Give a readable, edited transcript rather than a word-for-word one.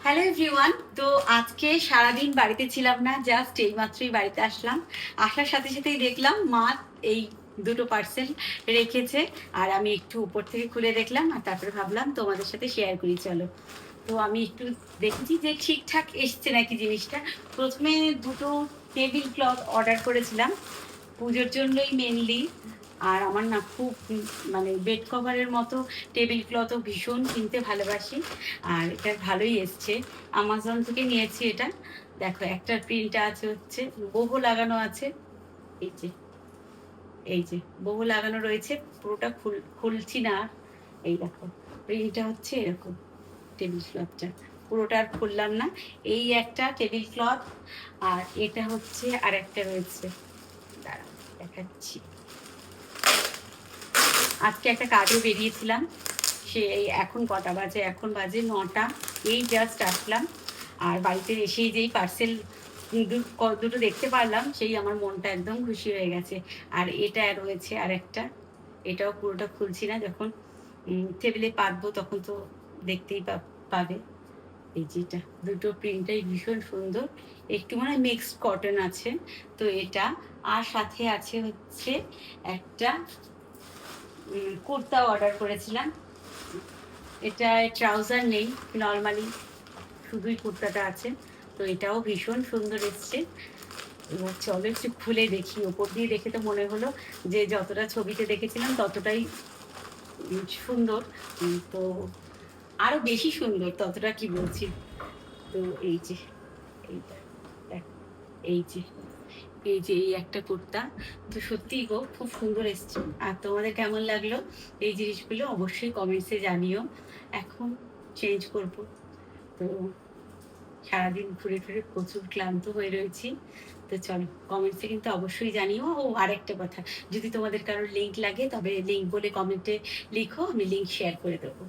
Hello everyone. তো আজকে সারাদিন বাড়িতে ছিলাম না, জাস্ট এইমাত্রই বাড়িতে আসলাম। আসার সাথে সাথেই দেখলাম মা এই দুটো পার্সেল রেখেছে, আর আমি একটু উপর থেকে খুলে দেখলাম, আর তারপরে ভাবলাম তোমাদের সাথে শেয়ার করি। চলো, তো আমি একটু দেখেছি যে ঠিকঠাক এসছে নাকি জিনিসটা। প্রথমে দুটো টেবিল ক্লথ অর্ডার করেছিলাম পুজোর জন্যই মেনলি। আর আমার না খুব মানে বেড কভারের মতো টেবিল ক্লথও ভীষণ কিনতে ভালোবাসি, আর এটা ভালোই এসছে। আমাজন থেকে নিয়েছি এটা। দেখো, একটার প্রিন্ট আছে হচ্ছে বহু লাগানো আছে। এই যে, এই যে বহু লাগানো রয়েছে, পুরোটা খুলছি না। এই দেখো, প্রিন্টটা হচ্ছে এরকম। টেবিল ক্লথটা পুরোটা আর খুললাম না। এই একটা টেবিল ক্লথ, আর এটা হচ্ছে আর একটা রয়েছে, দাঁড়াও দেখাচ্ছি। আজকে একটা কাজে বেরিয়েছিলাম, এখন কটা বাজে, এখন বাজে 9টা। এই জাস্ট আসলাম, আর বাড়িতে এসেই যেই পার্সেল দুটো দেখতে পারলাম, সেই আমার মনটা একদম খুশি হয়ে গেছে। আর এটা রয়েছে আর একটা, এটাও পুরোটা খুলছি না, যখন টেবিলে পাতবো তখন তো দেখতেই পাবে। এই যেটা, দুটো প্রিন্টটাই ভীষণ সুন্দর। একটু মানে মিক্সড কটন আছে তো এটা। আর সাথে আছে হচ্ছে একটা কুর্তা অর্ডার করেছিলাম। এটা ট্রাউজার নেই, নর্মালি শুধুই কুর্তাটা আছে। তো এটাও ভীষণ সুন্দর এসছে। এবার চলো একটু খুলে দেখি। ওপর দিয়ে দেখে তো মনে হলো যে যতটা ছবিতে দেখেছিলাম ততটাই সুন্দর, তো আরো বেশি সুন্দর, ততটা কি বলছি। তো এই যে, এইটা দেখো, এই যে, এই যে এই একটা কুর্তা। তো সত্যিই গো, খুব সুন্দর এসছে। আর তোমাদের কেমন লাগলো এই জিনিসগুলো অবশ্যই কমেন্টসে জানিও। এখন চেঞ্জ করব, তো সারাদিন ঘুরে ঘুরে প্রচুর ক্লান্ত হয়ে রয়েছি। তো চলো, কমেন্টসে কিন্তু অবশ্যই জানিও। ও আরেকটা কথা, যদি তোমাদের কারোর লিঙ্ক লাগে তবে লিঙ্ক বলে কমেন্টে লিখো, আমি লিঙ্ক শেয়ার করে দেবো।